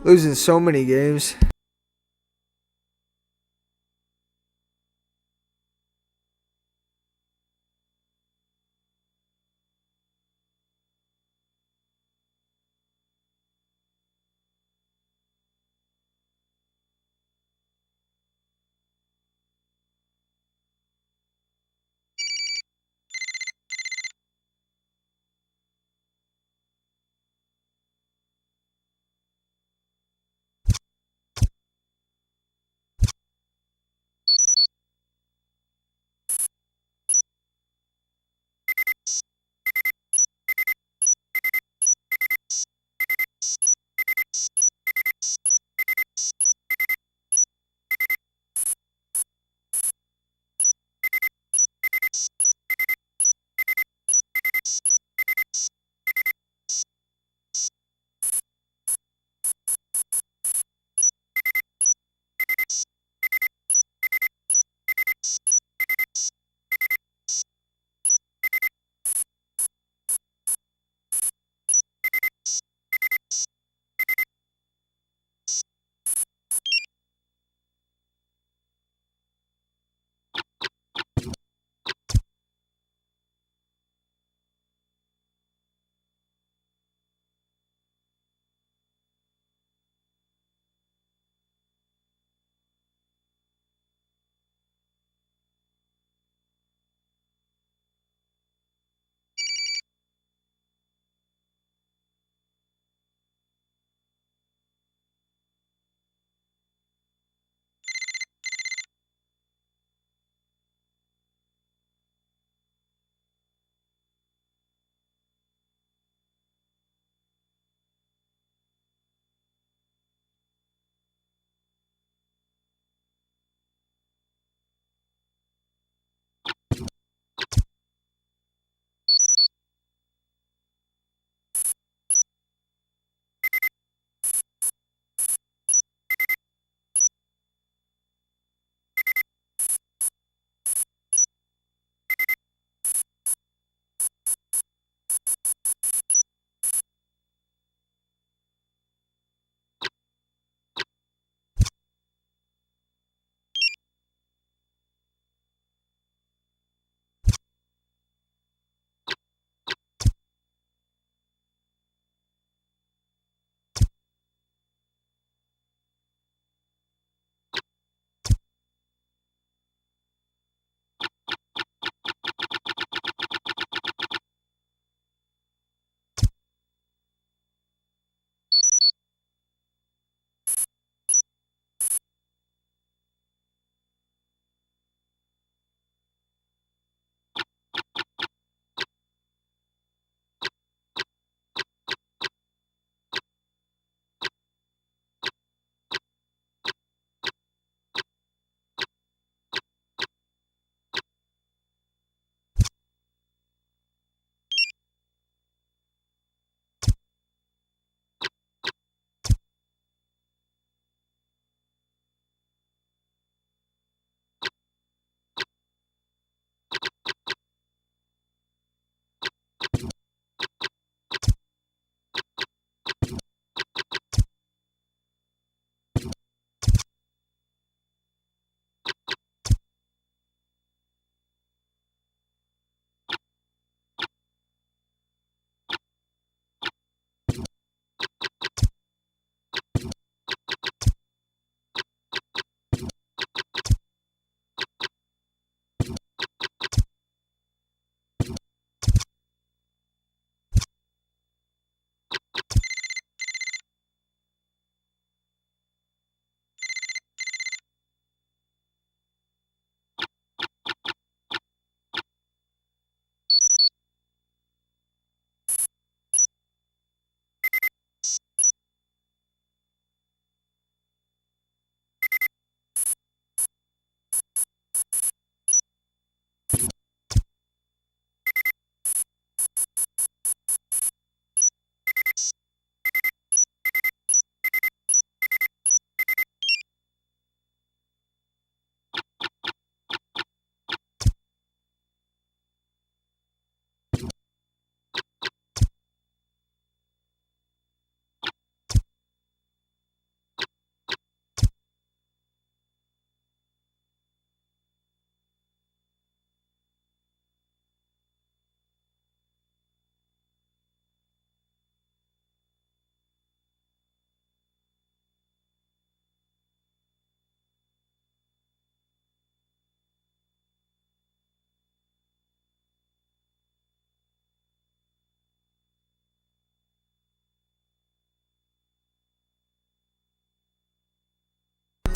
Losing so many games.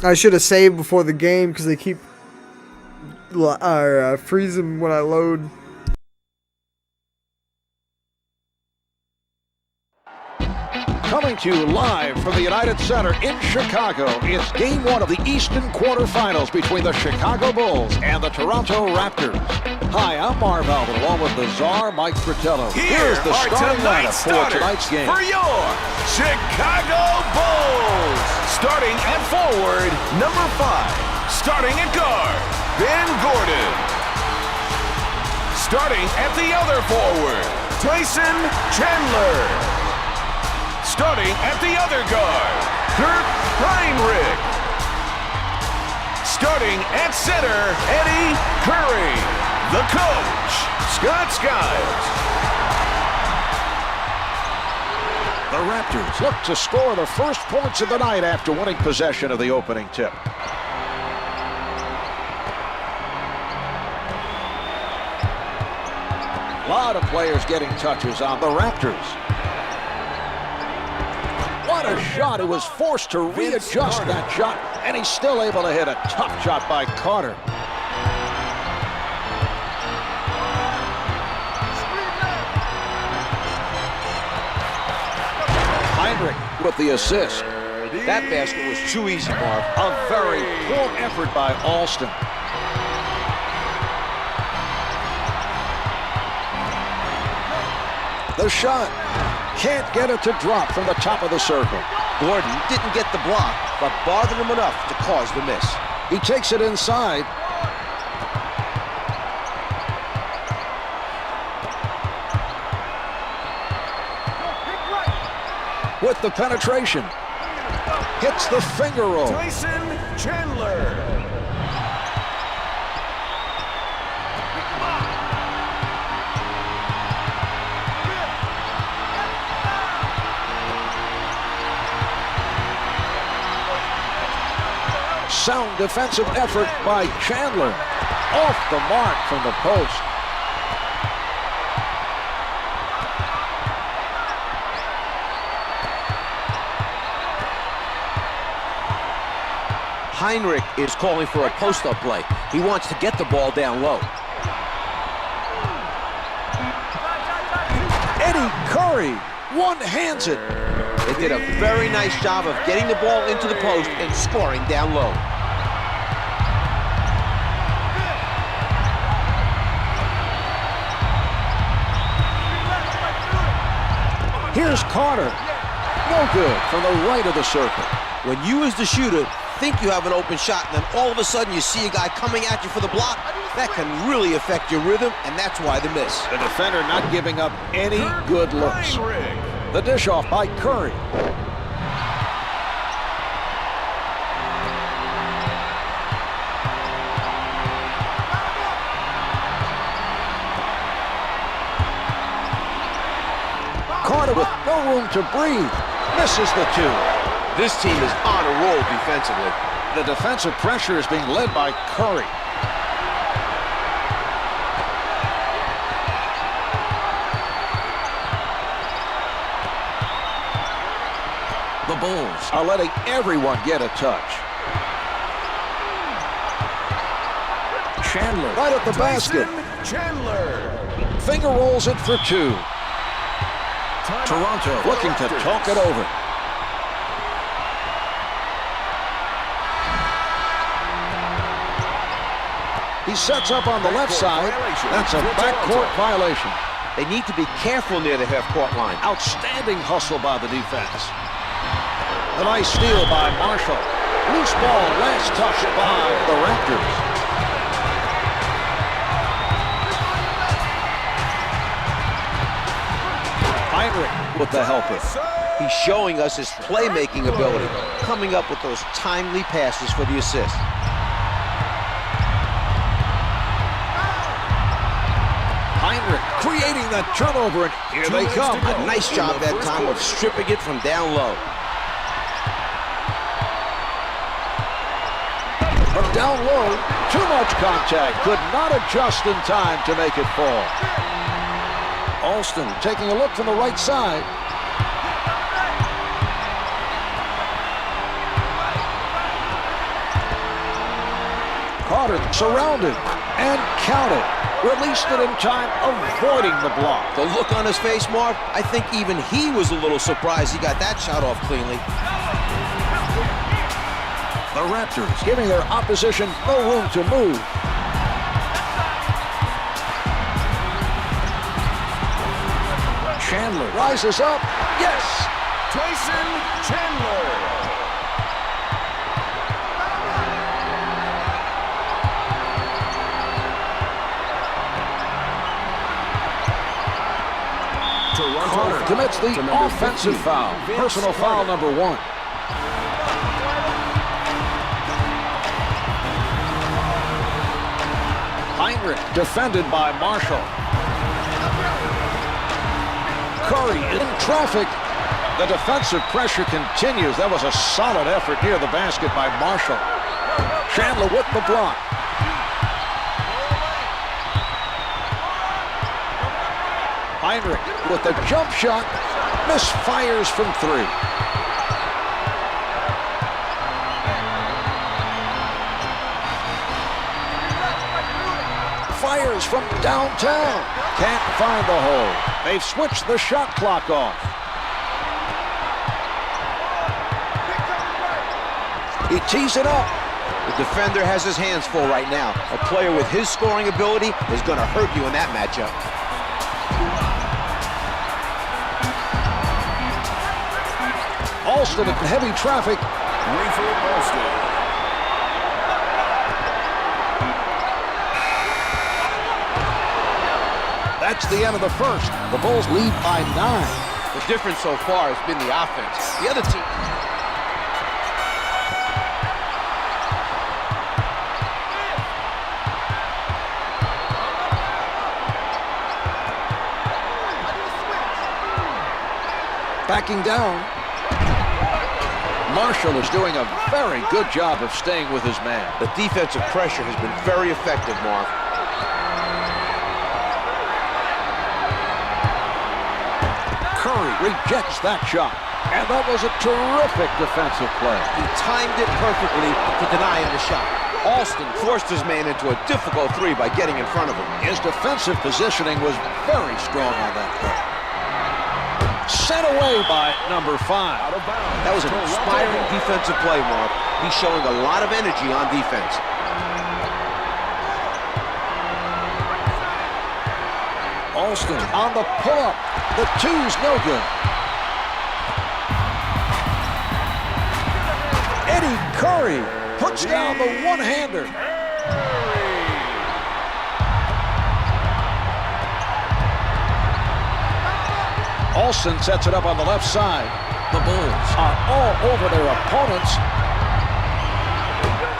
I should have saved before the game because they keep freezing when I load. Coming to you live from the United Center in Chicago, it's Game 1 of the Eastern quarterfinals between the Chicago Bulls and the Toronto Raptors. Hi, I'm Marhq, along with the czar, Mike Fratello. Here's the starting lineup for tonight's game. For your Chicago Bulls. Starting at forward, number 5. Starting at guard, Ben Gordon. Starting at the other forward, Tyson Chandler. Starting at the other guard, Kurt Heinrich. Starting at center, Eddie Curry. The coach, Scott Skiles. The Raptors look to score the first points of the night after winning possession of the opening tip. A lot of players getting touches on the Raptors. What a shot. He was forced to readjust that shot, and he's still able to hit a tough shot by Carter. Heinrich with the assist. That basket was too easy, Mark. A very poor effort by Alston. The shot. Can't get it to drop from the top of the circle. Gordon didn't get the block, but bothered him enough to cause the miss. He takes it inside. With the penetration. Hits the finger roll. Tyson Chandler. Sound defensive effort by Chandler. Off the mark from the post. Heinrich is calling for a post-up play. He wants to get the ball down low. Eddie Curry one-hands it. They did a very nice job of getting the ball into the post and scoring down low. Here's Carter. No good from the right of the circle. When you as the shooter think you have an open shot and then all of a sudden you see a guy coming at you for the block, that can really affect your rhythm, and that's why the miss. The defender not giving up any good looks. The dish off by Curry. Carter with no room to breathe. Misses the two. This team is on a roll defensively. The defensive pressure is being led by Curry. The Bulls are letting everyone get a touch. Chandler right at the basket. Chandler. Finger rolls it for two. Toronto looking to talk it over. He sets up on the left side. That's a backcourt violation. They need to be careful near the half-court line. Outstanding hustle by the defense. A nice steal by Marhq. Loose ball, last touch by the Raptors. Heinrich with the helper. He's showing us his playmaking ability, coming up with those timely passes for the assist. Heinrich creating that turnover, and here they come. A nice job that time of stripping it from down low. From down low, too much contact. Could not adjust in time to make it fall. Alston taking a look from the right side. Carter surrounded and counted. Released it in time, avoiding the block. The look on his face, Mark, I think even he was a little surprised he got that shot off cleanly. The Raptors giving their opposition no room to move. Chandler rises up. Yes! Tyson Chandler. Carter commits the offensive foul. Personal foul number 1. Marhq defended by Marshall. Curry in traffic. The defensive pressure continues. That was a solid effort near the basket by Marshall. Chandler with the block. Marhq with the jump shot, misfires from 3. Fires from downtown, can't find the hole. They've switched the shot clock off. He tees it up. The defender has his hands full right now. A player with his scoring ability is going to hurt you in that matchup. Alston in heavy traffic. That's the end of the first. The Bulls lead by 9. The difference so far has been the offense. The other team. Backing down. Marshall is doing a very good job of staying with his man. The defensive pressure has been very effective, Mark. Curry rejects that shot. And that was a terrific defensive play. He timed it perfectly to deny him the shot. Alston forced his man into a difficult 3 by getting in front of him. His defensive positioning was very strong on that play. Sent away by number 5. That was an inspiring defensive play, Mark. He's showing a lot of energy on defense. Alston on the pull-up. The 2's no good. Eddie Curry puts down the one-hander. Alston sets it up on the left side. The Bulls are all over their opponents.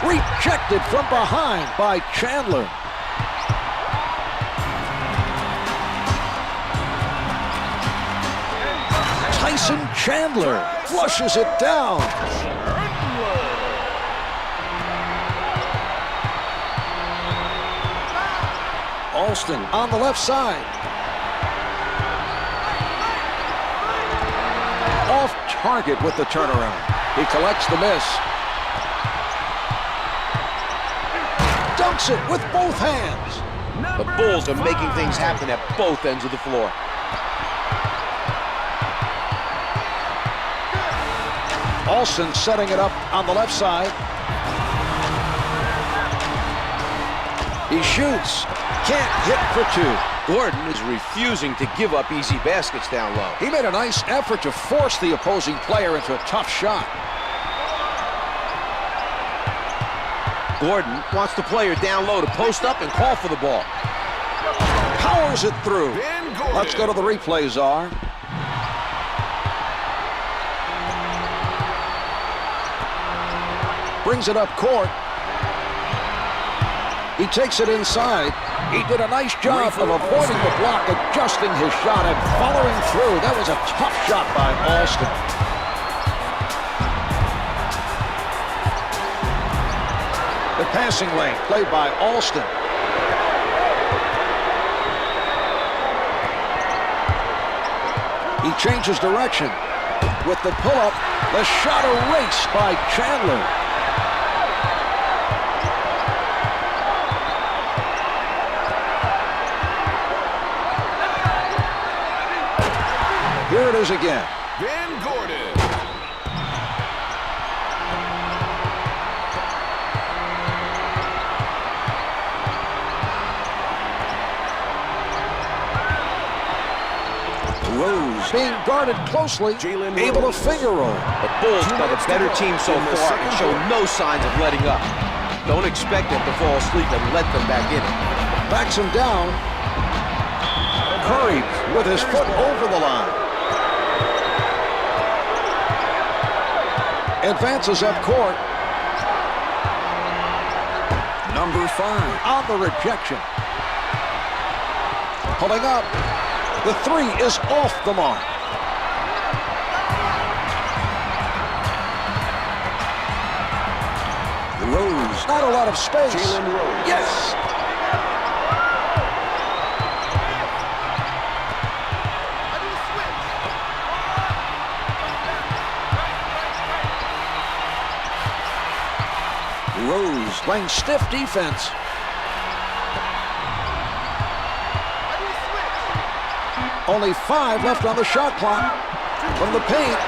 Rejected from behind by Chandler. Tyson Chandler flushes it down. Alston on the left side. Off target with the turnaround. He collects the miss. Dunks it with both hands. The Bulls are making things happen at both ends of the floor. Alston setting it up on the left side. He shoots. Can't hit for 2. Gordon is refusing to give up easy baskets down low. He made a nice effort to force the opposing player into a tough shot. Gordon wants the player down low to post up and call for the ball. Powers it through. Let's go to the replay, Czar. Brings it up court. He takes it inside. He did a nice job of avoiding the block, adjusting his shot, and following through. That was a tough shot by Alston. The passing lane played by Alston. He changes direction. With the pull-up, the shot erased by Chandler. Here it is again. Van Gordon. Rose being guarded closely, able to finger roll. The Bulls are the better team so far and show no signs of letting up. Don't expect them to fall asleep and let them back in it. Backs him down. Curry with his foot over the line. Advances up court. Number 5 on the rejection. Pulling up. The three is off the mark. Rose, not a lot of space. Yes! Rose playing stiff defense. Only 5 left on the shot clock. From the paint,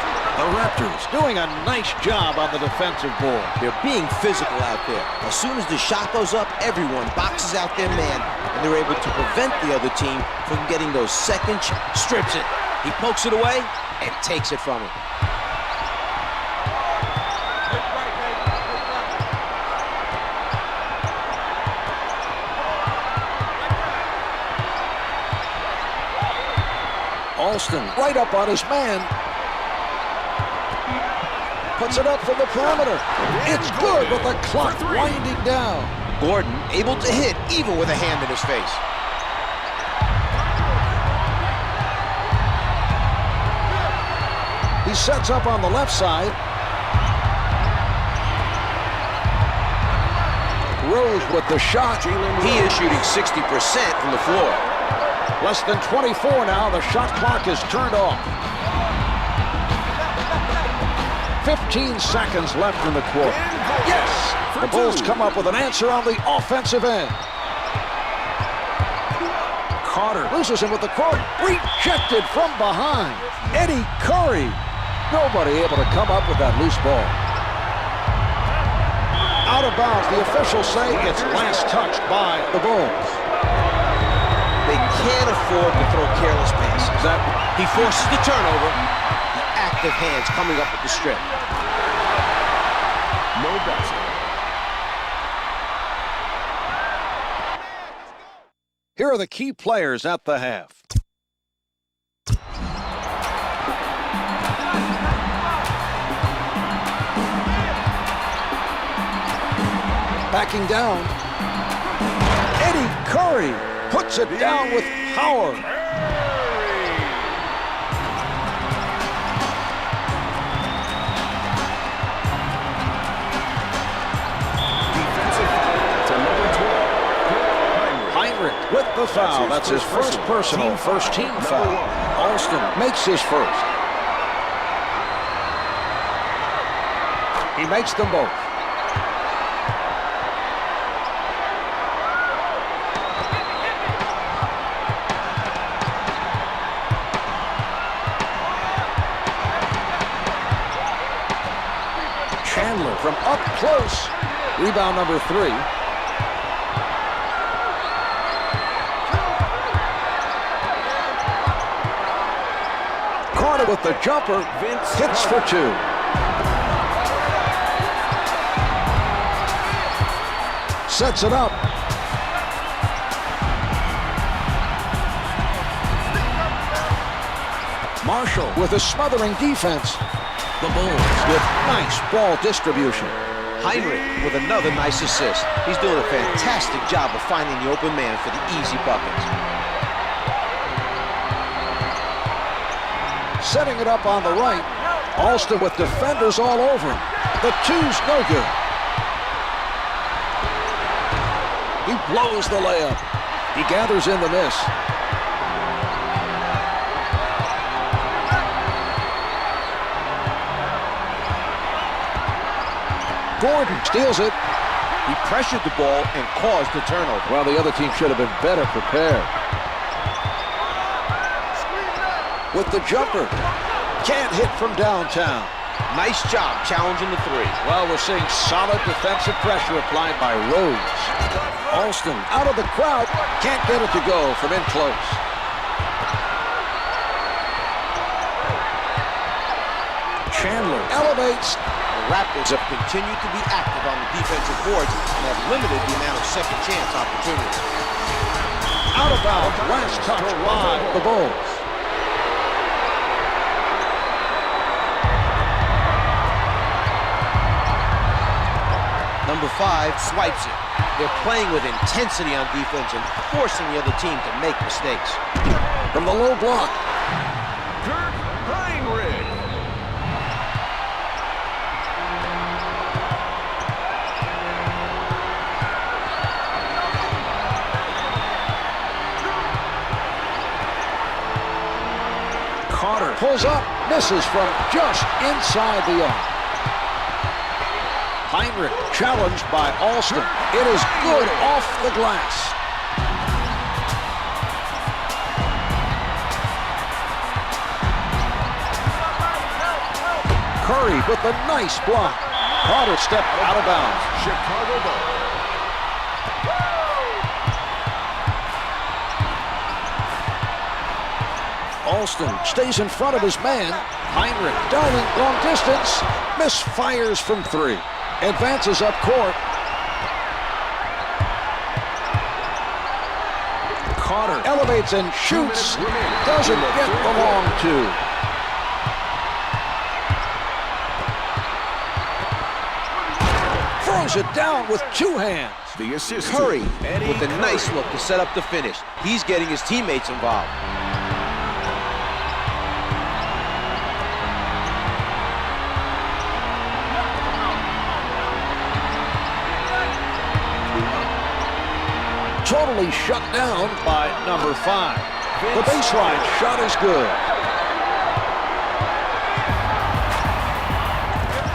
the Raptors doing a nice job on the defensive board. They're being physical out there. As soon as the shot goes up, everyone boxes out their man, and they're able to prevent the other team from getting those second shots. Strips it. He pokes it away and takes it from him. Alston right up on his man. Puts it up from the perimeter. It's good with the clock winding down. Gordon able to hit even with a hand in his face. He sets up on the left side. Rose with the shot. He is shooting 60% from the floor. Less than 24 now. The shot clock is turned off. 15 seconds left in the quarter. Yes! The Bulls come up with an answer on the offensive end. Carter loses him with the quote. Rejected from behind. Eddie Curry. Nobody able to come up with that loose ball. Out of bounds. The officials say it's last touched by the Bulls. They can't afford to throw careless passes. He forces the turnover. The active hands coming up with the strip. No basket. Here are the key players at the half. Backing down. Eddie Curry puts it down with power. Defensive foul to number 12. Heinrich with the foul. That's his first personal, first team foul. Alston makes his first. He makes them both. From up close. Rebound number 3. Carter with the jumper. Vince hits for 2. Sets it up. Marshall with a smothering defense. The Bulls with nice ball distribution. Heinrich with another nice assist. He's doing a fantastic job of finding the open man for the easy buckets. Setting it up on the right. Alston with defenders all over him. The two's no good. He blows the layup. He gathers in the miss. Gordon steals it. He pressured the ball and caused the turnover. Well, the other team should have been better prepared. With the jumper. Can't hit from downtown. Nice job challenging the three. Well, we're seeing solid defensive pressure applied by Rose. Alston out of the crowd. Can't get it to go from in close. Chandler elevates. The Raptors have continued to be active on the defensive boards and have limited the amount of second chance opportunities. Out of bounds. Last touch by the Bulls. Number 5 swipes it. They're playing with intensity on defense and forcing the other team to make mistakes. From the low block. Marhq. Carter pulls up, misses from just inside the arc. Marhq challenged by Alston. It is good off the glass. Curry with a nice block. Carter stepped out of bounds. Chicago Bulls. Alston stays in front of his man. Marhq diving long distance. Misfires from 3. Advances up court. Carter elevates and shoots. Doesn't get the long 2. Throws it down with 2 hands. The assist. Curry with a nice look to set up the finish. He's getting his teammates involved. Totally shut down by number 5. The baseline shot is good.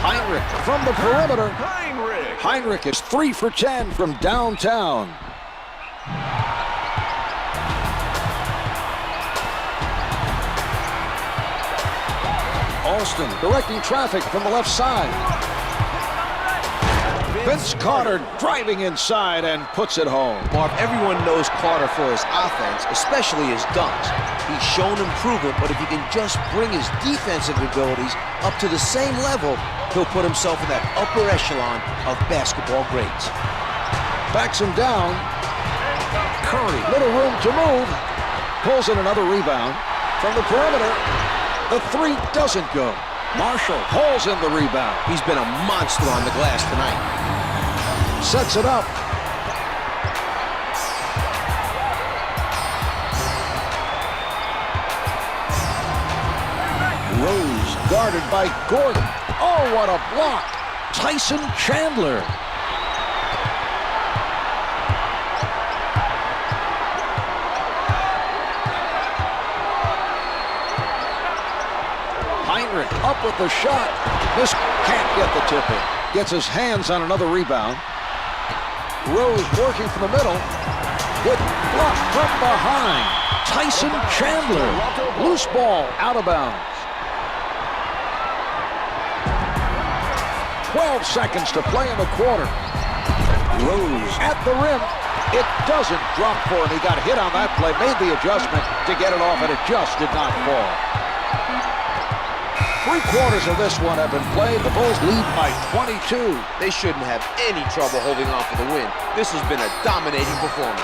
Marhq from the perimeter. Marhq is 3 for 10 from downtown. Alston directing traffic from the left side. Vince Carter driving inside and puts it home. Mark, everyone knows Carter for his offense, especially his dunks. He's shown improvement, but if he can just bring his defensive abilities up to the same level, he'll put himself in that upper echelon of basketball greats. Backs him down. Curry, little room to move. Pulls in another rebound. From the perimeter, the 3 doesn't go. Marshall hauls in the rebound. He's been a monster on the glass tonight. Sets it up. Rose guarded by Gordon. Oh, what a block. Tyson Chandler. Marhq up with the shot. This can't get the tip in. Gets his hands on another rebound. Rose working from the middle. Good block from behind. Tyson Chandler. Loose ball out of bounds. 12 seconds to play in the quarter. Rose at the rim. It doesn't drop for him. He got hit on that play, made the adjustment to get it off, and it just did not fall. 3/4 of this one have been played. The Bulls lead by 22. They shouldn't have any trouble holding on for the win. This has been a dominating performance.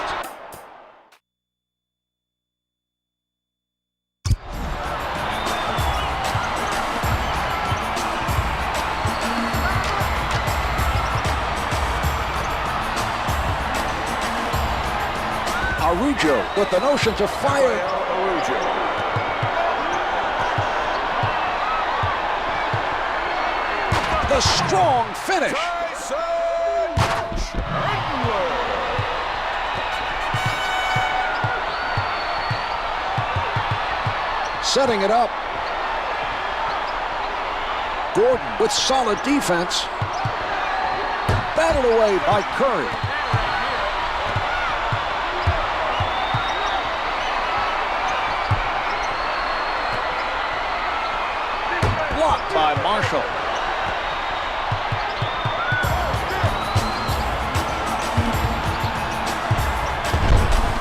Araujo with the notion to fire. The strong finish. Setting it up. Gordon with solid defense. Battled away by Curry.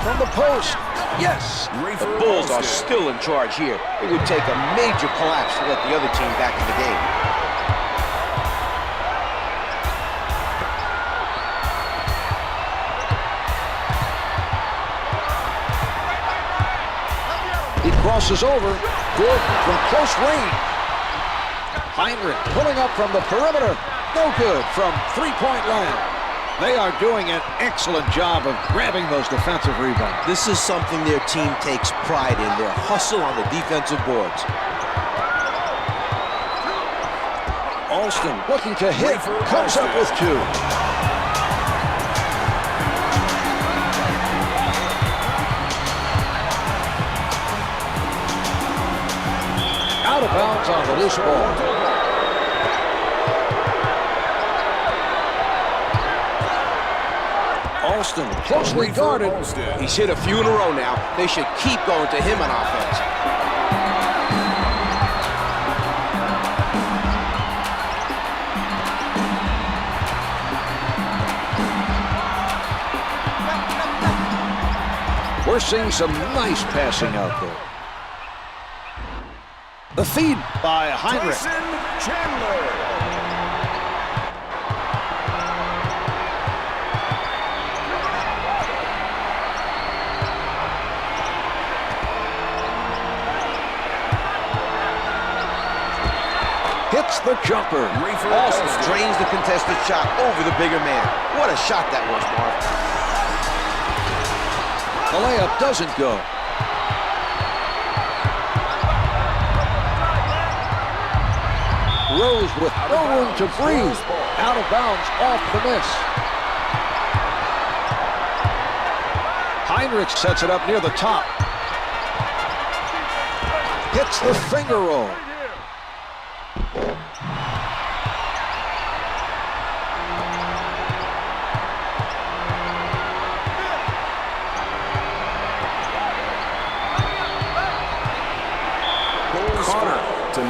from the post. Yes. The Bulls are still in charge here. It would take a major collapse to let the other team back in the game. He crosses over. Good from close range. Marhq pulling up from the perimeter. No good from three-point land. They are doing an excellent job of grabbing those defensive rebounds. This is something their team takes pride in, their hustle on the defensive boards. Alston looking to hit, comes up with two. Out of bounds on the loose ball. Alston closely guarded. He's hit a few in a row now. They should keep going to him on offense. We're seeing some nice passing out there. The feed by Marhq. Chandler. Hits the jumper. Alston drains the contested shot over the bigger man. What a shot that was, Mark. The layup doesn't go. Rose with no room to breathe. Out of bounds off the miss. Marhq sets it up near the top. Hits the finger roll.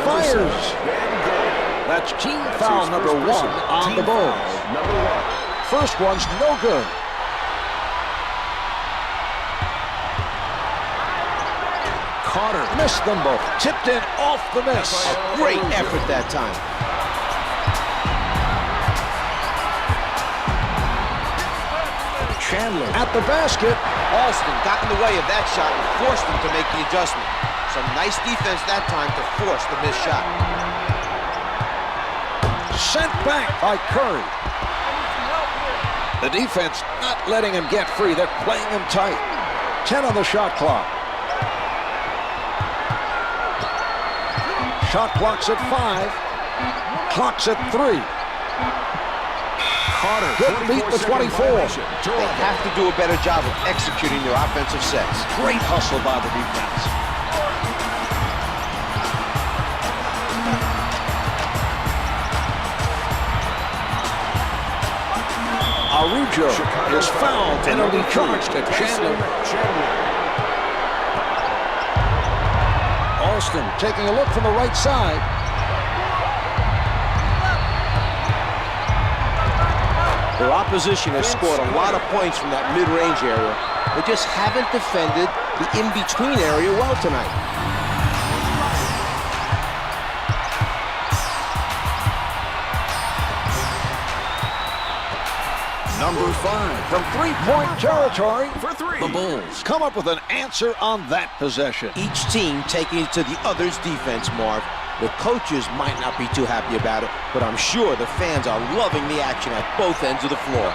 Fires. That's team foul number 1 on the Bulls. First one's no good. Carter missed them both. Tipped in off the miss. A great effort that time. Chandler at the basket. Alston got in the way of that shot and forced him to make the adjustment. Some nice defense that time to force the missed shot. Sent back by Curry. The defense not letting him get free. They're playing him tight. 10 on the shot clock. Shot clock's at 5. Clock's at 3. Carter couldn't beat the 24. They have to do a better job of executing their offensive sets. Great hustle by the defense. Arujo is fouled and will be charged at Chandler. Alston taking a look from the right side. Their opposition has scored a lot of points from that mid-range area. They just haven't defended the in-between area well tonight. Number 5 from three-point territory For 3. The Bulls come up with an answer on that possession. Each team taking it to the other's defense, Marv. The coaches might not be too happy about it, but I'm sure the fans are loving the action at both ends of the floor.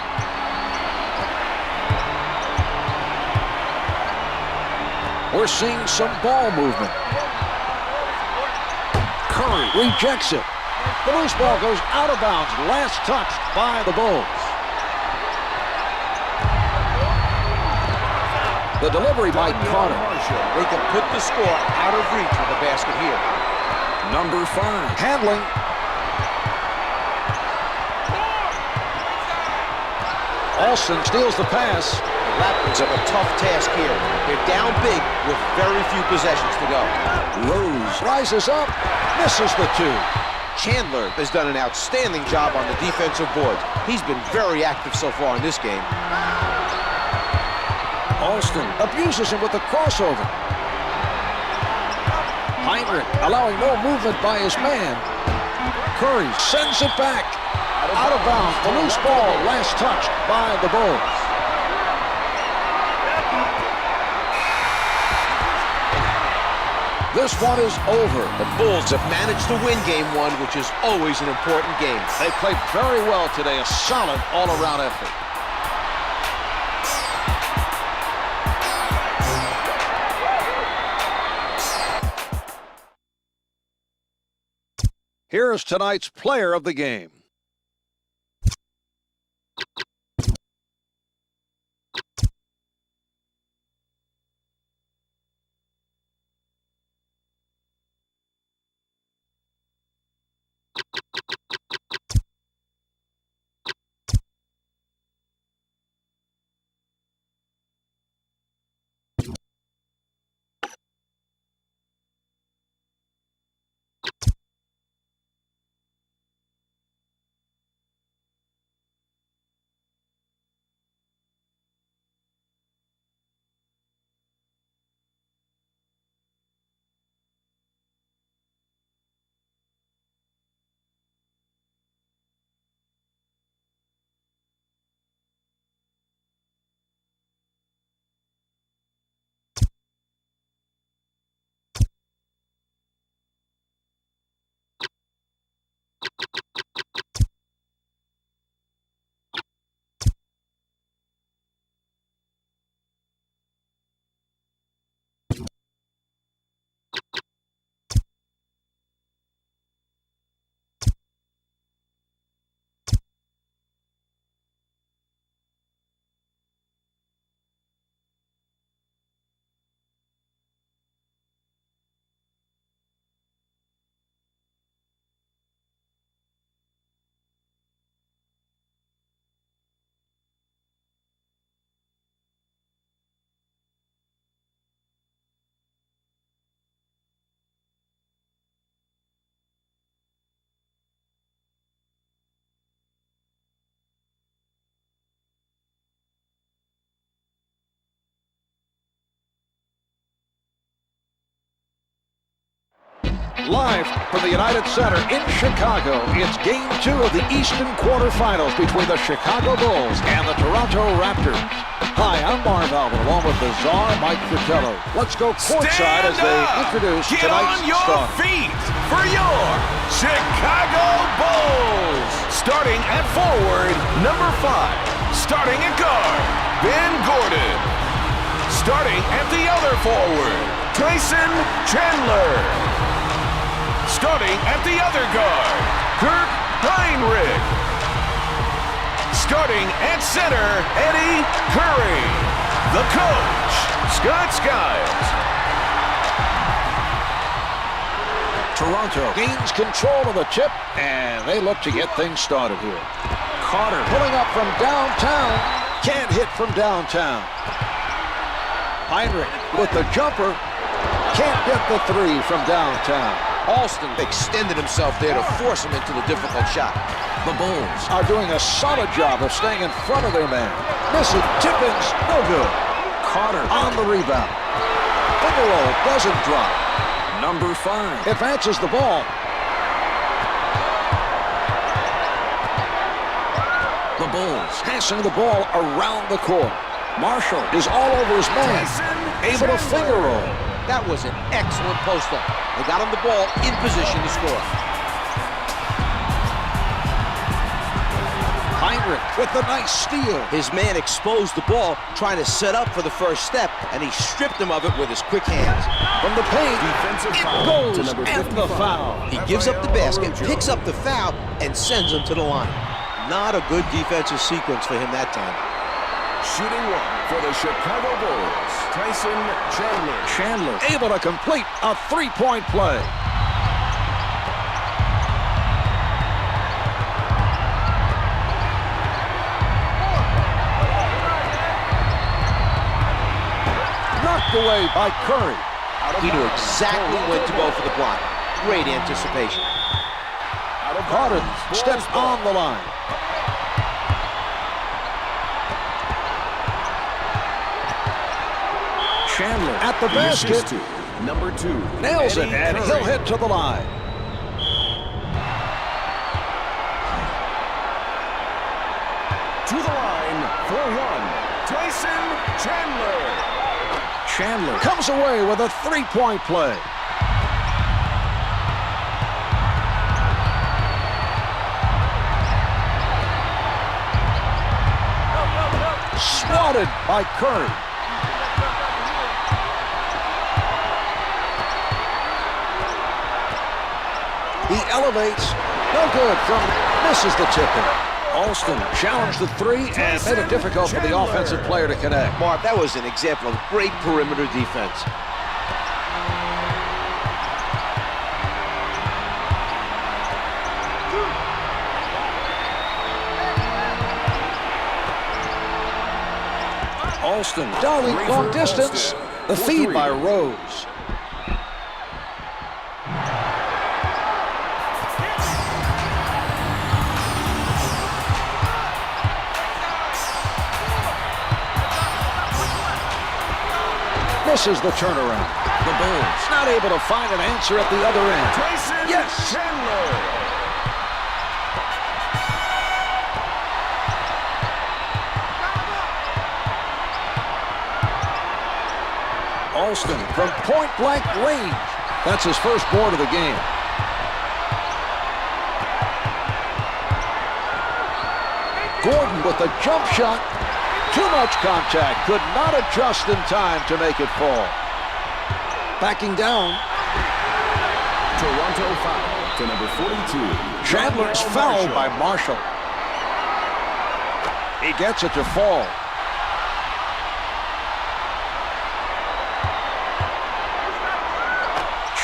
We're seeing some ball movement. Curry rejects it. The loose ball goes out of bounds. Last touched by the Bulls. The delivery by Carter. They can put the score out of reach with the basket here. Number 5. Handling. Alston steals the pass. The Raptors have a tough task here. They're down big with very few possessions to go. Rose rises up, misses the 2. Chandler has done an outstanding job on the defensive boards. He's been very active so far in this game. Alston abuses him with the crossover. Marhq allowing no movement by his man. Curry sends it back. Out of bounds. The loose ball last touched by the Bulls. This one is over. The Bulls have managed to win game one, which is always an important game. They played very well today. A solid all-around effort. Here is tonight's player of the game. Live from the United Center in Chicago, it's Game 2 of the Eastern quarterfinals between the Chicago Bulls and the Toronto Raptors. Hi, I'm Marhq along with the czar, Mike Fratello. Let's go courtside as they introduce Get tonight's on your starter. feet for your Chicago Bulls. Starting at forward, number 5. Starting at guard, Ben Gordon. Starting at the other forward, Tyson Chandler. Starting at the other guard, Marhq. Starting at center, Eddie Curry. The coach, Scott Skiles. Toronto gains control of the tip, and they look to get things started here. Carter pulling up from downtown. Can't hit from downtown. Marhq with the jumper. Can't get the three from downtown. Alston extended himself there to force him into the difficult shot. The Bulls are doing a solid job of staying in front of their man. Missing tip-ins, no good. Carter on the rebound. Finger roll doesn't drop. Number 5 advances the ball. The Bulls passing the ball around the court. Marshall is all over his man, able to finger roll. That was an excellent post-up. They got him the ball in position to score. Marhq with the nice steal. His man exposed the ball, trying to set up for the first step, and he stripped him of it with his quick hands. From the paint, Defensive it foul goes to number and the 55. foul. He gives up the basket, picks up the foul, and sends him to the line. Not a good defensive sequence for him that time. Shooting one for the Chicago Bulls, Tyson Chandler. Chandler able to complete a three-point play. Knocked away by Curry. He knew exactly when to go for the block. Great anticipation. Carter steps on the line. Chandler at the The basket. assist to number 2. Nails it, Eddie and Curry. he'll head to the line. To the line for one, Tyson Chandler. Chandler comes away with a three-point play. Swatted by Curry. He elevates. No good from misses the tip-in. Alston challenged the three and made it difficult for the offensive player to connect. Mark, that was an example of great perimeter defense. Alston darting long distance. The feed by Rose. Misses the turnaround. The Bulls not able to find an answer at the other end. Tyson Yes. Chandler. Alston from point-blank range. That's his first board of the game. Gordon with a jump shot. Too much contact. Could not adjust in time to make it fall. Backing down. Toronto foul to number 42. Chandler's fouled by Marshall. He gets it to fall.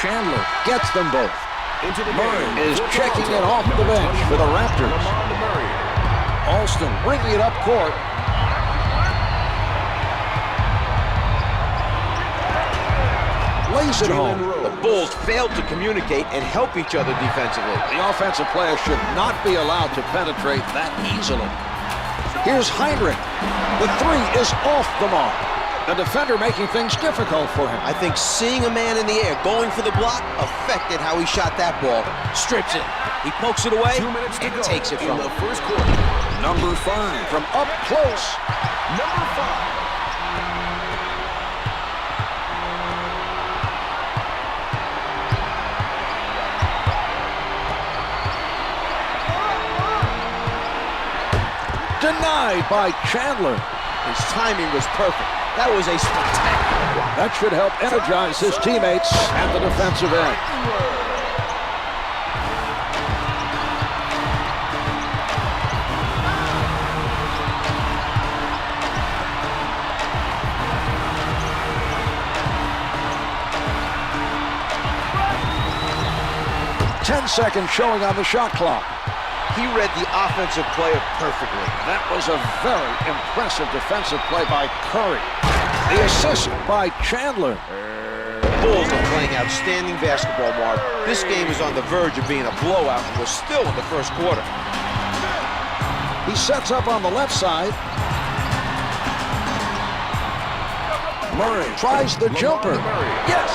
Chandler gets them both. Into the Murray game is for checking Toronto. in off the Number bench for the 21, Raptors. Lamond Murray. Alston bringing it up court. Lays it home. The Bulls failed to communicate and help each other defensively. The offensive player should not be allowed to penetrate that easily. Here's Heinrich. The three is off the mark. The defender making things difficult for him. I think seeing a man in the air going for the block affected how he shot that ball. Strips it. He pokes it away 2 minutes to and go takes it in from the him. first quarter. Number 5 from up close. Number 5. Denied by Chandler. His timing was perfect. That was a spectacular block. That should help energize his teammates at the defensive end. 10 seconds showing on the shot clock. He read the offensive player perfectly. That was a very impressive defensive play by Curry. The assist by Chandler. The Bulls are playing outstanding basketball, Mark. This game is on the verge of being a blowout, and we're still in the first quarter. He sets up on the left side. Murray tries the jumper. Yes!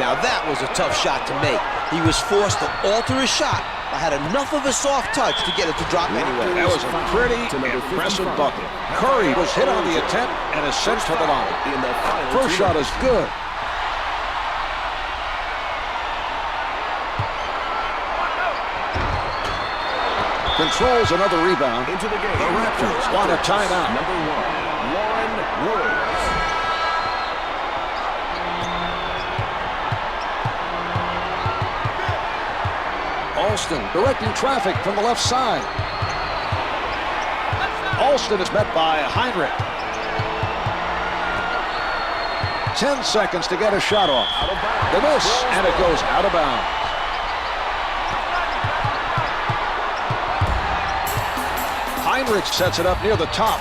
Now that was a tough shot to make. He was forced to alter his shot, but had enough of a soft touch to get it to drop anyway. That was a pretty impressive bucket. Curry was hit on the attempt and is sent to the line. In the final First 2 shot minutes. is good. Controls another rebound. Into the game. The Raptors want a timeout. Number 1, Lauren Rose. Alston directing traffic from the left side. Alston is met by Heinrich. 10 seconds to get a shot off. Out of bounds. The miss, and it goes out of bounds. Heinrich sets it up near the top.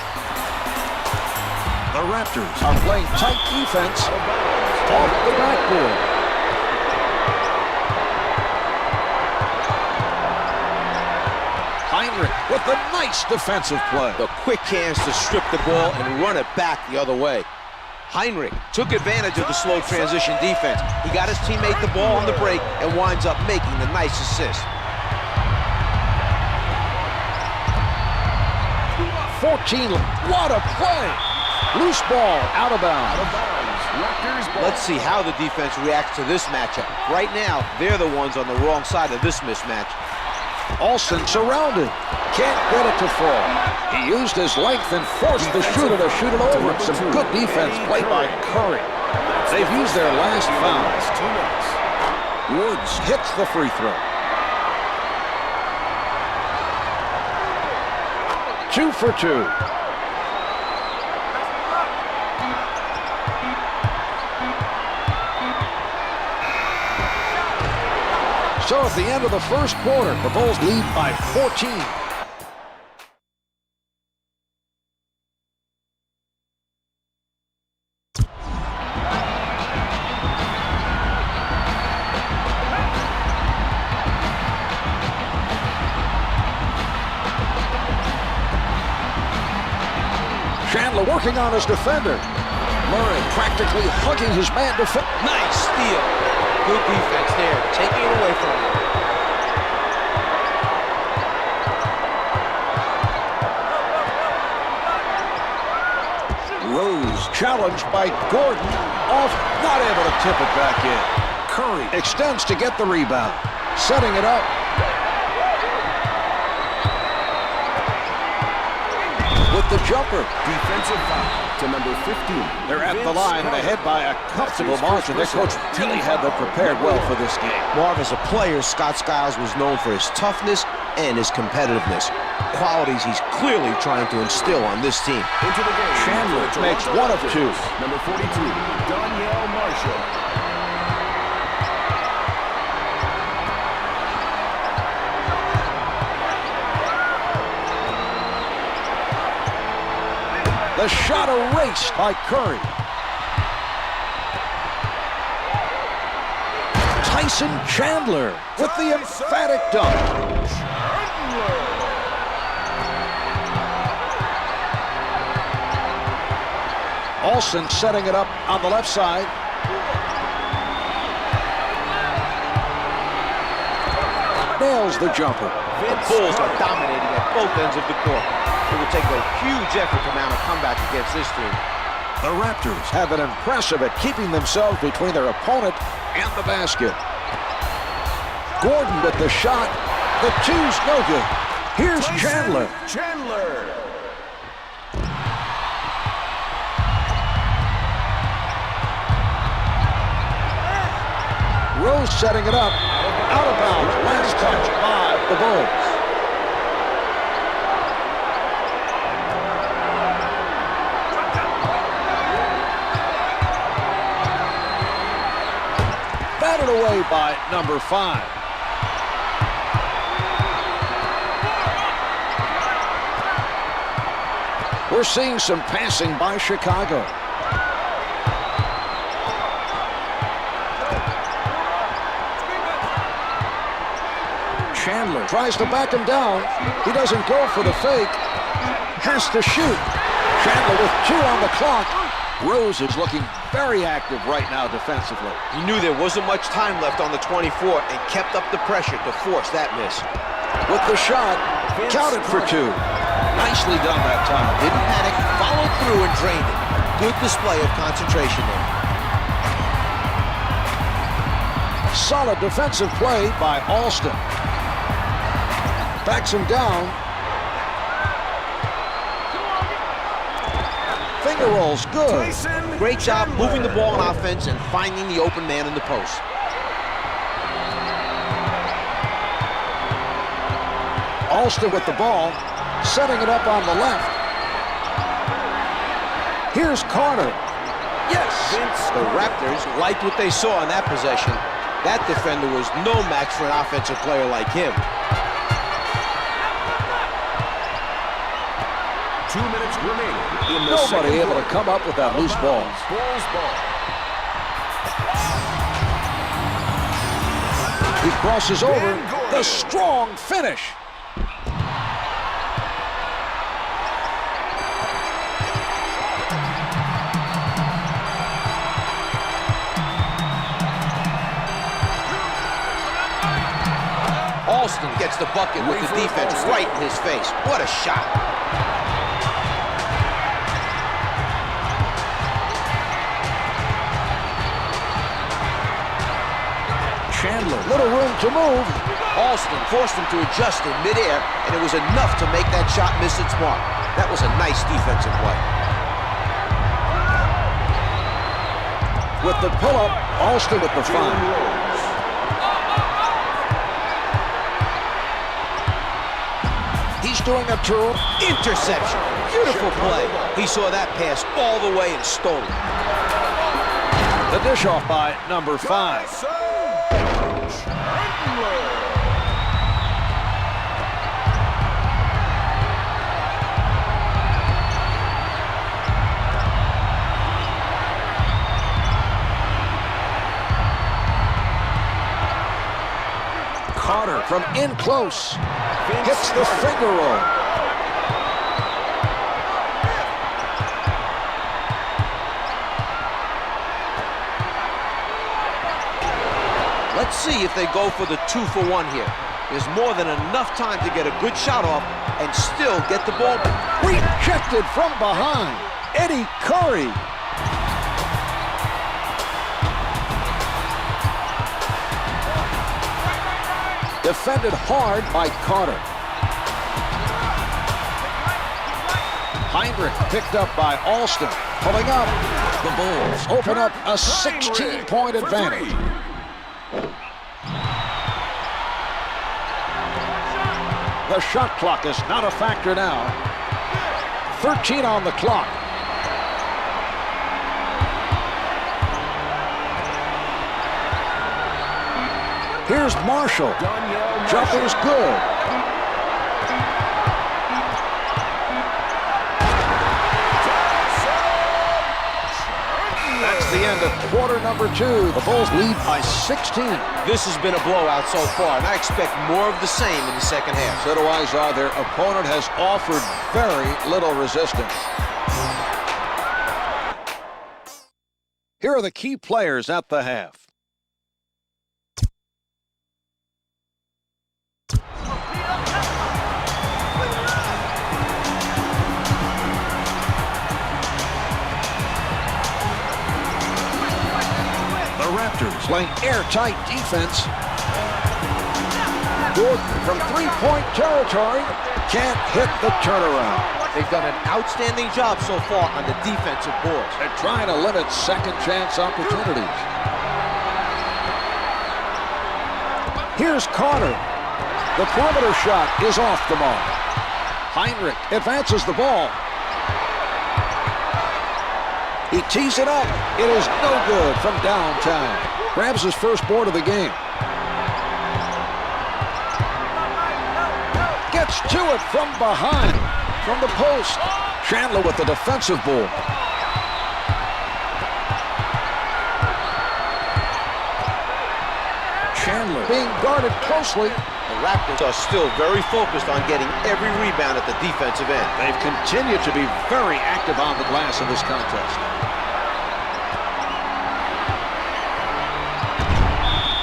The Raptors are playing tight defense off the backboard. Heinrich with a nice defensive play. The quick hands to strip the ball and run it back the other way. Marhq took advantage of the slow transition defense. He got his teammate the ball on the break and winds up making the nice assist. 14, what a play! Loose ball, out of bounds. Let's see how the defense reacts to this matchup. Right now, they're the ones on the wrong side of this mismatch. Alston surrounded. Can't get it to fall. He used his length and forced the shooter to shoot it over. Some good defense played by Curry. They've used their last foul. Woods hits the free throw. 2 for 2. So at the end of the first quarter, the Bulls lead by 14. Chandler working on his defender. Murray practically hugging his man. Nice steal. Good defense there, taking it away from him. Rose challenged by Gordon. Off, not able to tip it back in. Curry extends to get the rebound. Setting it up. With the jumper. Defensive foul to number 15. They're at the line and ahead by a comfortable margin. Their coach really had them prepared well for this game. Marv, as a player, Scott Skiles was known for his toughness and his competitiveness. Qualities he's clearly trying to instill on this team. Into the game. Chandler makes 1 of 2. Number 42, Marhq. The shot erased by Curry. Tyson Chandler with the emphatic dunk. Alston setting it up on the left side. Nails the jumper. The Bulls are dominating at both ends of the court. It will take a huge effort to mount a comeback against this team. The Raptors have been impressive at keeping themselves between their opponent and the basket. Gordon with the shot. The two's no good. Here's Chandler. Rose setting it up. Out of bounds. Last touch by the Bulls. Batted away by number 5. We're seeing some passing by Chicago. Chandler tries to back him down. He doesn't go for the fake. Has to shoot. Chandler with 2 on the clock. Rose is looking very active right now defensively. He knew there wasn't much time left on the 24 and kept up the pressure to force that miss. With the shot, counted for 2. Nicely done that time. Didn't panic, followed through and drained it. Good display of concentration there. Solid defensive play by Alston. Backs him down. Finger rolls, good. Great job moving the ball on offense and finding the open man in the post. Alston with the ball, setting it up on the left. Here's Carter. Yes! The Raptors liked what they saw in that possession. That defender was no match for an offensive player like him. 2 minutes remaining in the Nobody able to come up with that loose ball. Bulls ball. He crosses over. The strong finish. Alston gets the bucket with the defense right in his face. What a shot. Chandler, little room to move. Alston forced him to adjust in midair, and it was enough to make that shot miss its mark. That was a nice defensive play. With the pull-up, Alston with the foul. He's doing a tour. Interception. Beautiful play. He saw that pass all the way and stole it. The dish off by number 5. Carter from in close. Hits the finger roll. Let's see if they go for the 2-for-1 here. There's more than enough time to get a good shot off and still get the ball. Rejected from behind. Eddie Curry. Defended hard by Carter. Marhq picked up by Alston. Pulling up. The Bulls open up a 16-point advantage. The shot clock is not a factor now. 13 on the clock. Here's Marshall. Jumper's good. That's the end of quarter number 2. The Bulls lead by 16. This has been a blowout so far, and I expect more of the same in the second half. So do I, Czar. Their opponent has offered very little resistance. Here are the key players at the half. The Raptors playing airtight defense. Gordon from three-point territory can't hit the turnaround. They've done an outstanding job so far on the defensive boards. They're trying to limit second chance opportunities. Here's Carter. The perimeter shot is off the mark. Marhq advances the ball. He tees it up. It is no good from downtown. Grabs his first board of the game. Gets to it from behind. From the post. Chandler with the defensive board. Chandler being guarded closely. The Raptors are still very focused on getting every rebound at the defensive end. They've continued to be very active on the glass in this contest.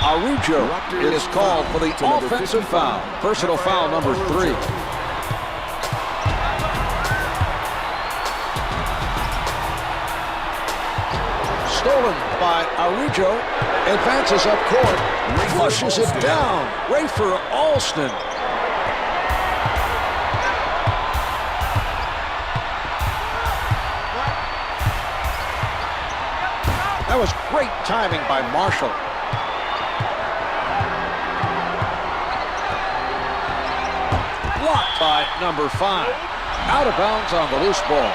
Marhq is called for the offensive foul. Personal foul number 3. Stolen by Marhq. Advances up court. Flushes it down. Rafer Alston. That was great timing by Marshall. Blocked by number 5. Out of bounds on the loose ball.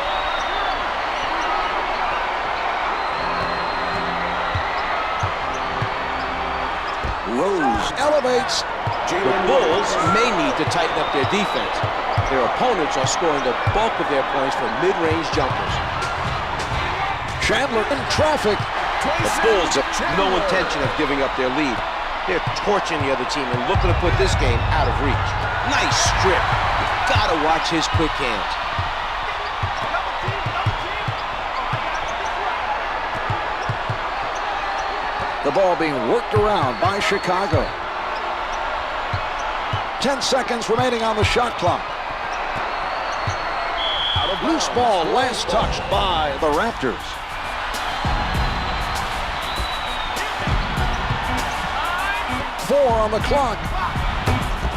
Rose elevates. The Bulls may need to tighten up their defense. Their opponents are scoring the bulk of their points from mid-range jumpers. Chandler in traffic. The Bulls have no intention of giving up their lead. They're torching the other team and looking to put this game out of reach. Nice strip. You've got to watch his quick hands. The ball being worked around by Chicago. 10 seconds remaining on the shot clock. Loose ball, last touched by the Raptors. Four on the clock.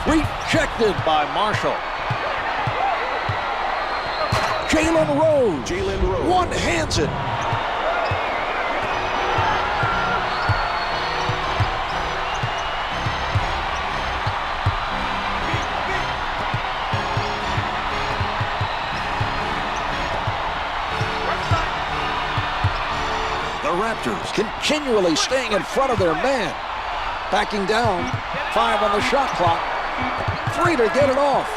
Rejected by Marshall. Jalen Rose. One-hands it. The Raptors continually staying in front of their man. Backing down. 5 on the shot clock. 3 to get it off.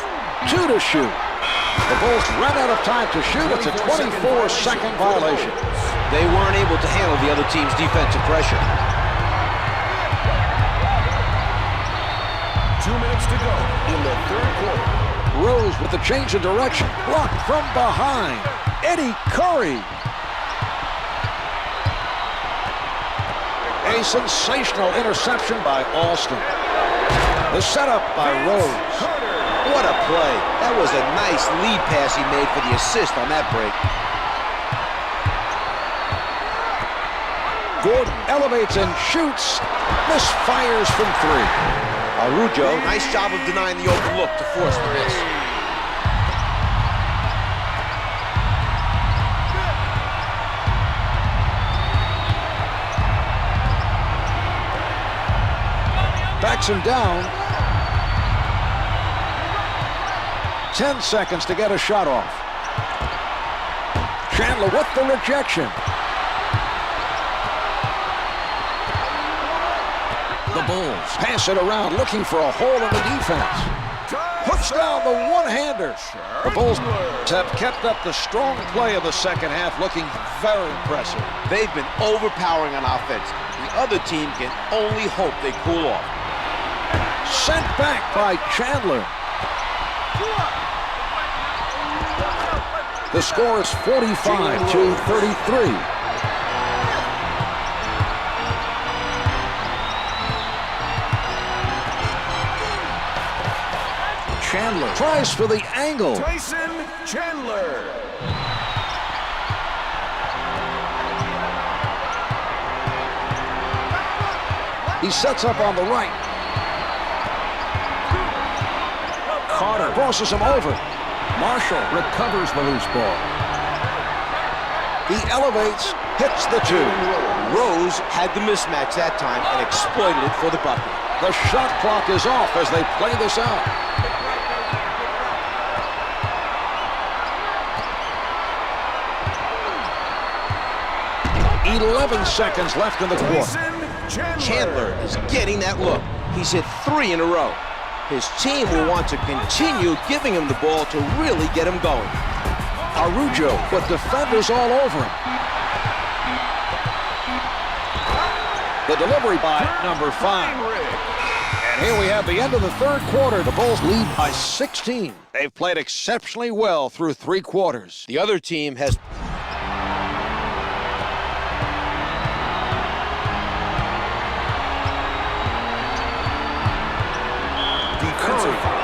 2 to shoot. The Bulls ran out of time to shoot. It's a 24-second violation. They weren't able to handle the other team's defensive pressure. 2 minutes to go in the third quarter. Rose with the change of direction. Blocked from behind. Eddie Curry. A sensational interception by Alston. The setup by Rose. What a play. That was a nice lead pass he made for the assist on that break. Gordon elevates and shoots. Misfires from 3. Araujo, nice job of denying the open look to force the miss. Backs him down. 10 seconds to get a shot off. Chandler with the rejection. The Bulls pass it around, looking for a hole in the defense. Hooks down the one-hander. The Bulls have kept up the strong play of the second half, looking very impressive. They've been overpowering on offense. The other team can only hope they cool off. Sent back by Chandler. The score is 45 to 33. Chandler tries for the angle. Tyson Chandler. He sets up on the right. Carter crosses him over. Marshall recovers the loose ball. He elevates, hits the 2. Rose had the mismatch that time and exploited it for the bucket. The shot clock is off as they play this out. .11 seconds left in the quarter. Chandler is getting that look. He's hit 3 in a row. His team will want to continue giving him the ball to really get him going. Araujo with defenders all over him. The delivery by number 5. And here we have the end of the third quarter. The Bulls lead by 16. They've played exceptionally well through 3 quarters. The other team has...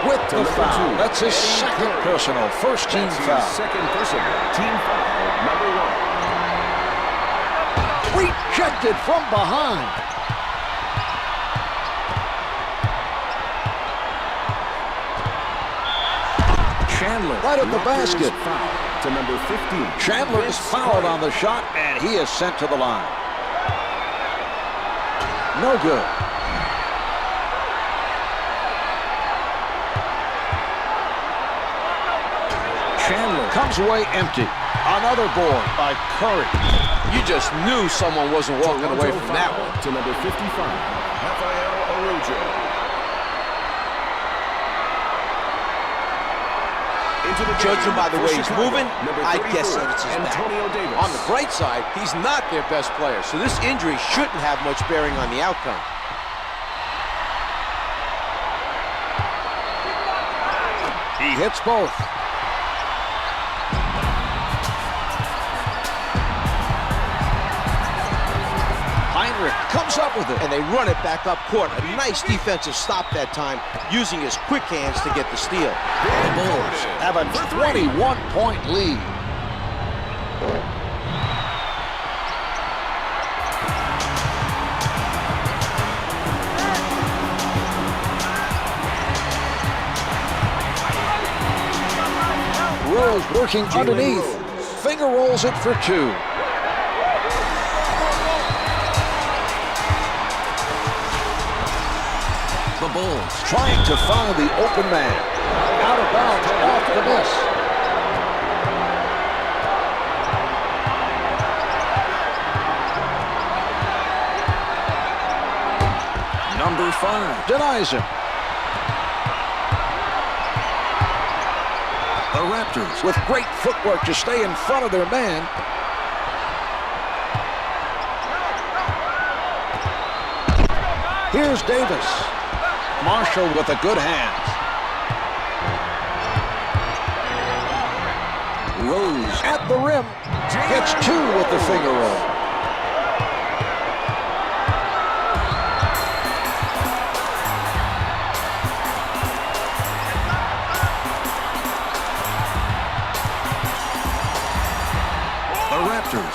With the foul. That's his second personal. First team foul. Second personal. Team foul number 1. Rejected from behind. Chandler right at the basket. Foul to number 15. Chandler is fouled on the shot, and he is sent to the line. No good. Chandler comes away empty. Another board by Curry. You just knew someone wasn't walking away from that one. To number 55, Rafael Araujo. Judging by the way he's moving, I guess it's his back. Davis. On the bright side, he's not their best player, so this injury shouldn't have much bearing on the outcome. He hits both. comes up with it. And they run it back up court. A nice defensive stop that time, using his quick hands to get the steal. The Bulls have a 21-point lead. Rose working underneath. Finger rolls it for two. The Bulls trying to find the open man. Out of bounds off the miss. Number 5 denies him. The Raptors with great footwork to stay in front of their man. Here's Davis. Marshall with a good hand. Rose at the rim. Gets two with the finger roll.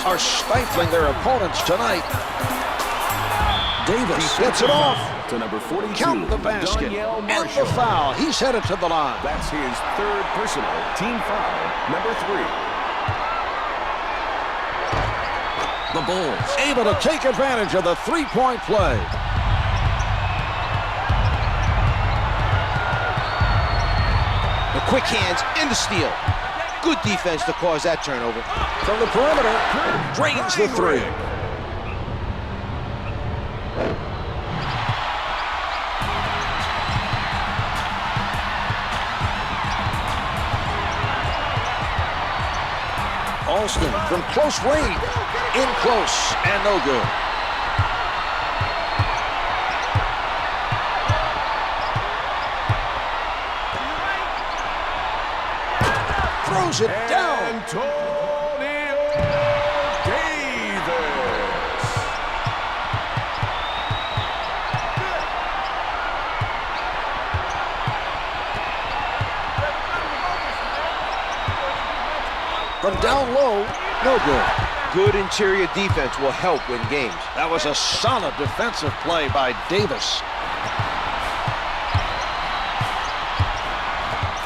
Are stifling their opponents tonight. Davis gets it off. To number 42. Count the basket. And the foul. He's headed to the line. That's his third personal team foul, number 3. The Bulls able to take advantage of the three-point play. The quick hands in the steal. Good defense to cause that turnover. From the perimeter, drains the three. Alston from close range. In close and no good. Throws it down. Antonio Davis. From down low, no good. Good interior defense will help win games. That was a solid defensive play by Davis.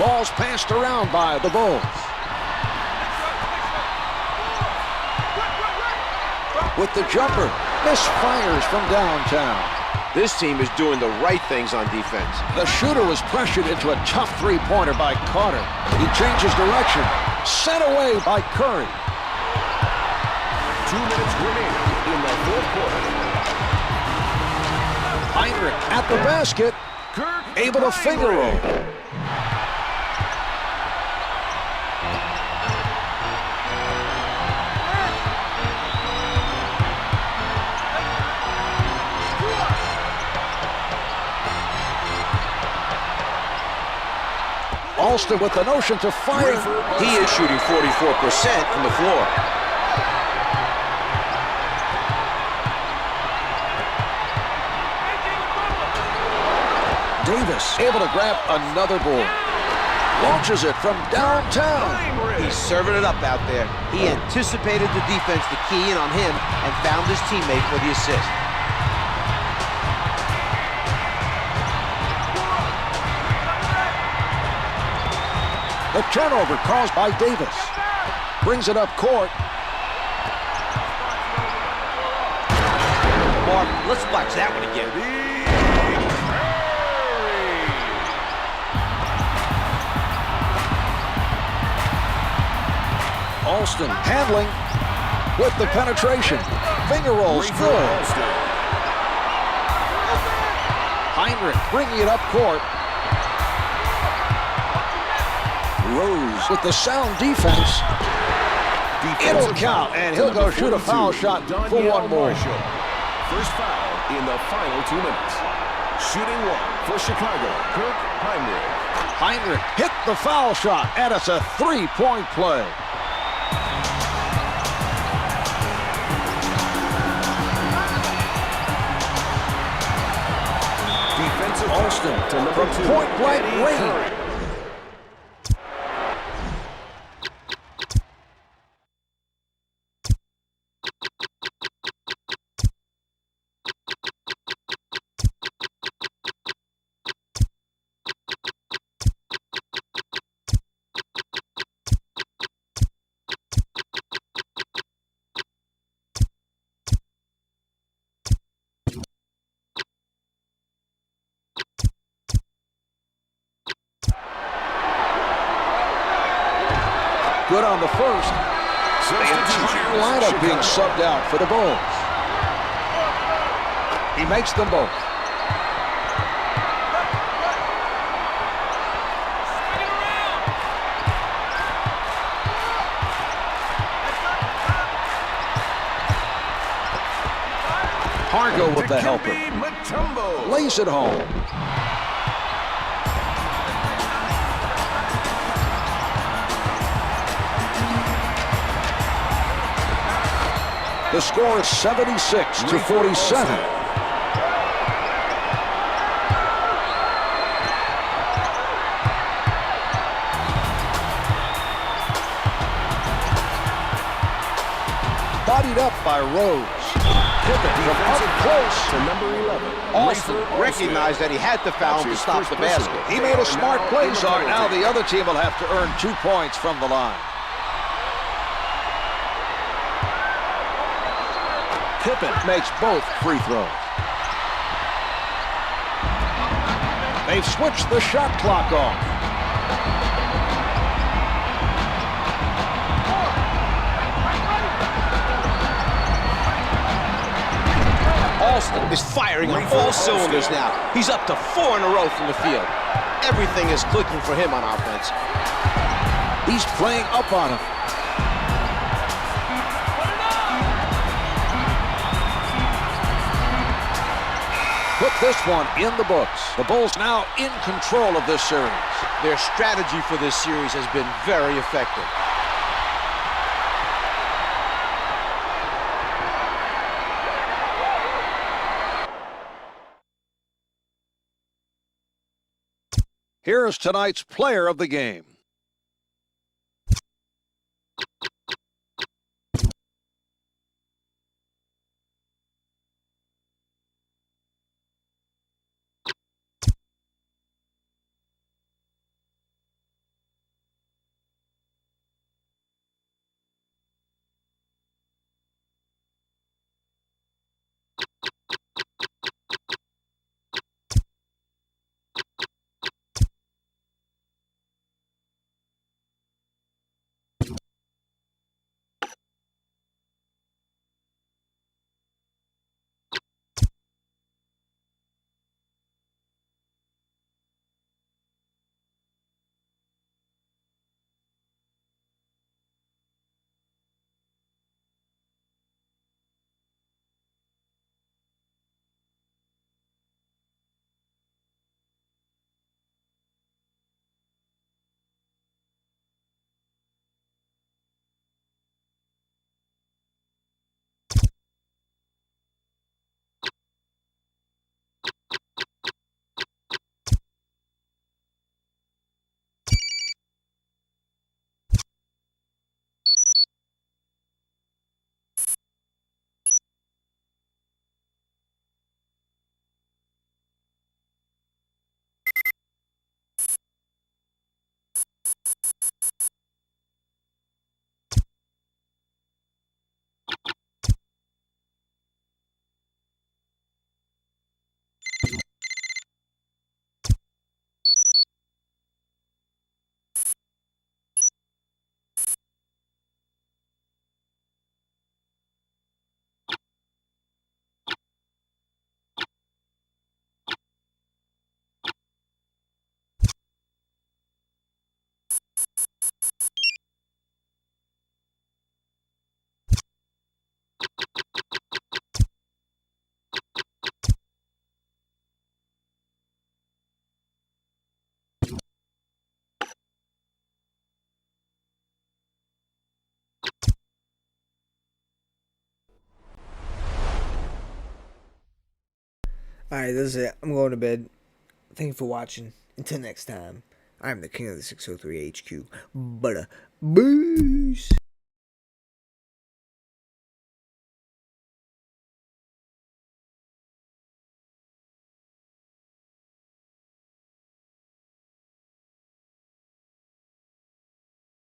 Ball's passed around by the Bulls. With the jumper, misfires from downtown. This team is doing the right things on defense. The shooter was pressured into a tough three-pointer by Carter. He changes direction. Sent away by Curry. 2 minutes remaining in the fourth quarter. Marhq at the basket. Able to finger roll. Alston with the notion to fire. He is shooting 44% from the floor. Davis able to grab another board. Launches it from downtown. He's serving it up out there. He anticipated the defense to key in on him and found his teammate for the assist. The turnover caused by Davis. Brings it up court. Mark, let's watch that one again. Alston handling with the penetration. Finger rolls good. Marhq bringing it up court. Rose with the sound defense. It'll count, and he'll go shoot a foul shot for one more. First foul in the final 2 minutes. Shooting one for Chicago, Marhq. Marhq hit the foul shot, and it's a three-point play. Alston to number from 2, point-blank Eddie range. Curry. Good on the first. The entire lineup being subbed out for the Bulls. He makes them both. Marhq with the helper. Lays it home. The score is 76-47. Bodied up by Rose. From up close to number 11. Alston recognized that he had to foul him to stop the basket. He made a smart play, Czar. Now the other team will have to earn 2 points from the line. Pippen makes both free throws. They've switched the shot clock off. Alston is firing on all cylinders now. He's up to 4 in a row from the field. Everything is clicking for him on offense. He's playing up on him. Put this one in the books. The Bulls now in control of this series. Their strategy for this series has been very effective. Here is tonight's player of the game. Alright, this is it. I'm going to bed. Thank you for watching. Until next time, I'm the king of the 603 HQ. Boosh.